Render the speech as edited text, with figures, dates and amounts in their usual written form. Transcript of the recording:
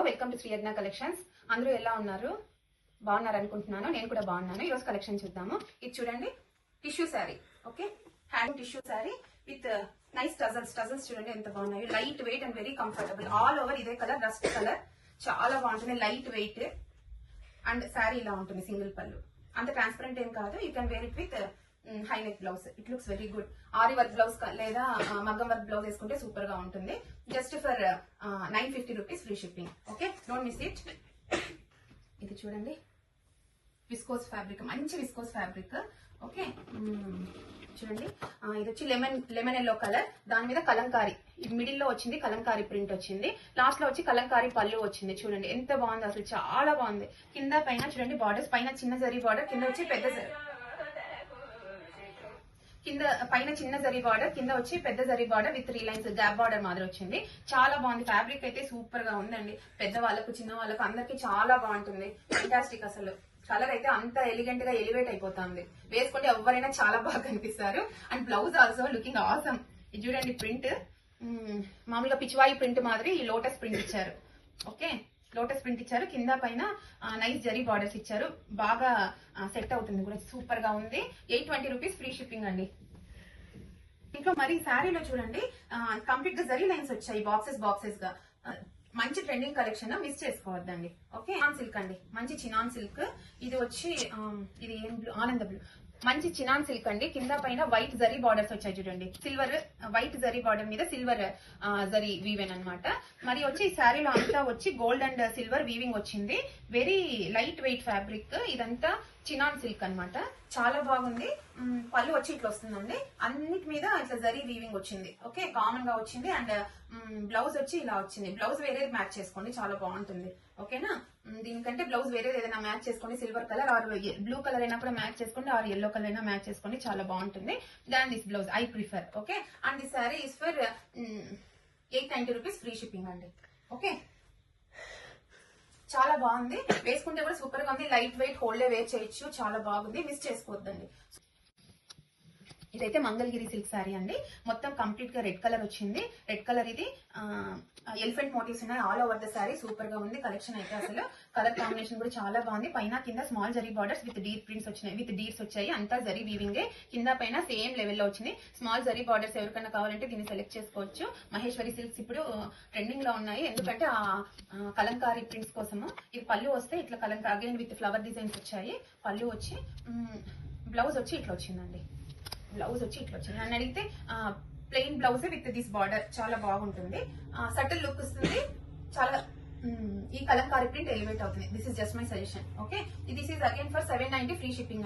Welcome to శ్రీయజ్ఞ collections. అందరూ ఎలా ఉన్నారు? బాగున్నారు అనుకుంటున్నాను. నేను కూడా బాగున్నాను. ఈ రోజు కలెక్షన్ చూద్దాము. ఇది చూడండి, tissue sari. Okay, hand tissue sari with nice tassels. Tassels చూడండి ఎంత బాగున్నాయి. Light weight and very comfortable. All over ఇదే కలర్, రస్ట్ కలర్. చాలా బాగుంటుంది, లైట్ వెయిట్. అండ్ శారీ ఇలా ఉంటుంది, సింగిల్ పళ్ళు. అంత ట్రాన్స్పరెంట్ ఏం కాదు. You can wear it with high neck blouse. It looks very good. Aari work blouse లేదా మగ్గం వర్క్ బ్లౌజ్ వేసుకుంటే సూపర్ గా ఉంటుంది. Just for 950 rupees free shipping. Okay, don't miss it. ఇది చూడండి, విస్కోస్ ఫ్యాబ్రిక్, మంచి విస్కోస్ ఫ్యాబ్రిక్. ఓకే, చూడండి, ఇది వచ్చి లెమన్ ఎల్లో కలర్. దాని మీద కలంకారీ, మిడిల్ లో వచ్చింది కలంకారీ ప్రింట్ వచ్చింది. లాస్ట్ లో వచ్చి కలంకారీ పళ్ళు వచ్చింది. చూడండి ఎంత బాగుంది, అసలు చాలా బాగుంది. కింద పైన చూడండి బార్డర్స్, పైన చిన్న జరీ బార్డర్, కింద వచ్చి పెద్ద జరీ, కింద పైన చిన్న జరీ బార్డర్, కింద వచ్చి పెద్ద zari border with 3 lines gap border మాదిరి వచ్చింది. చాలా బాగుంది. ఫ్యాబ్రిక్ అయితే సూపర్ గా ఉందండి. పెద్ద వాళ్ళకు, చిన్న వాళ్ళకు, అందరికి చాలా బాగుంటుంది. ఫ్యాంటాస్టిక్. అసలు కలర్ అయితే అంత ఎలిగెంట్ గా ఎలివేట్ అయిపోతుంది. వేసుకుంటే ఎవరైనా చాలా బాగా కనిపిస్తారు. And blouse also looking awesome. ఇది చూడండి, ప్రింట్ మామూలుగా పిచ్చివాయి ప్రింట్ మాదిరి ఈ లోటస్ ప్రింట్ ఇచ్చారు. ఓకే, లోటస్ ప్రింట్ ఇచ్చారు. కింద పైన నైస్ జరీ బార్డర్స్ ఇచ్చారు. బాగా సెట్ అవుతుంది కూడా. సూపర్ గా ఉంది. 820 రూపీస్ ఫ్రీ షిప్పింగ్ అండి. ఇంట్లో మరి శారీలో చూడండి, కంప్లీట్ గా జరీ లైన్స్ వచ్చాయి, బాక్సెస్ గా. మంచి ట్రెండింగ్ కలెక్షన్, మిస్ చేసుకోవద్దండి. ఓకే, చినాన్ సిల్క్ అండి, మంచి చినాన్ సిల్క్. ఇది వచ్చి ఇది ఏం బ్లూ, ఆనంద బ్లూ. మంచి చినాన్ సిల్క్ అండి. కింద పైన వైట్ జరీ బార్డర్స్ వచ్చాయి చూడండి. సిల్వర్ వైట్ జరీ బార్డర్ మీద సిల్వర్ జరీ వీవెన్ అన్నమాట. మరి వచ్చి ఈ శారీలో అంతా వచ్చి గోల్డ్ అండ్ సిల్వర్ వీవింగ్ వచ్చింది. Very light weight fabric. ఇదంతా చినాన్ సిల్క్ అన్నమాట. చాలా బాగుంది. పళ్ళు వచ్చి ఇట్లా వస్తుందండి. అన్నిటి మీద ఇట్లా జరీ వీవింగ్ వచ్చింది. ఓకే, కామన్ గా వచ్చింది. అండ్ బ్లౌజ్ వచ్చి ఇలా వచ్చింది. బ్లౌజ్ వేరేది మ్యాచ్ చేసుకోండి, చాలా బాగుంటుంది. ఓకేనా, దీనికంటే బ్లౌజ్ వేరేది ఏదైనా మ్యాచ్ చేసుకోండి. Silver colour or blue colour అయినా కూడా మ్యాచ్ చేసుకోండి, ఆర్ ఎల్లో కలర్ అయినా మ్యాచ్ చేసుకోండి. చాలా బాగుంటుంది. Than this blouse I prefer. Okay, and this sari is for 890 rupees free shipping అండి. ఓకే, చాలా బాగుంది. వేసుకుంటే కూడా సూపర్ గా ఉంది. లైట్ వెయిట్, హోల్డే వేర్ చేయొచ్చు. చాలా బాగుంది, మిస్ చేసుకోవద్దండి. ఇదైతే మంగళగిరి సిల్క్ శారీ అండి. మొత్తం కంప్లీట్ గా రెడ్ కలర్ వచ్చింది. రెడ్ కలర్ ఇది ఎలిఫెంట్ మోటివ్స్ ఉన్నాయి all over the sari. Super గా ఉంది కలెక్షన్ అయితే. అసలు కలర్ కాంబినేషన్ కూడా చాలా బాగుంది. పైన కింద small zari borders with deep prints వచ్చినాయి, విత్ డీర్స్ వచ్చాయి. అంతా జరీ వీవింగ్. కింద పైన సేమ్ లెవెల్లో వచ్చింది. స్మాల్ జరీ బార్డర్స్ ఎవరికైనా కావాలంటే దీన్ని సెలెక్ట్ చేసుకోవచ్చు. మహేశ్వరి సిల్క్స్ ఇప్పుడు ట్రెండింగ్ లో ఉన్నాయి, ఎందుకంటే ఆ కలంకారీ ప్రింట్స్ కోసము. ఇది పళ్ళు వస్తే ఇట్లా Kalamkari again with flower designs వచ్చాయి. పళ్ళు వచ్చి బ్లౌజ్ వచ్చి ఇట్లా వచ్చిందండి. బ్లౌజ్ వచ్చి ఇట్లా వచ్చింది. నన్ను అడిగితే plain blouse with this border చాలా బాగుంటుంది. సటిల్ లుక్ వస్తుంది. చాలా ఈ కలంకారీ ప్రింట్ ఎలివేట్ అవుతుంది. This is just my suggestion. Okay, this is again for 790 free shipping.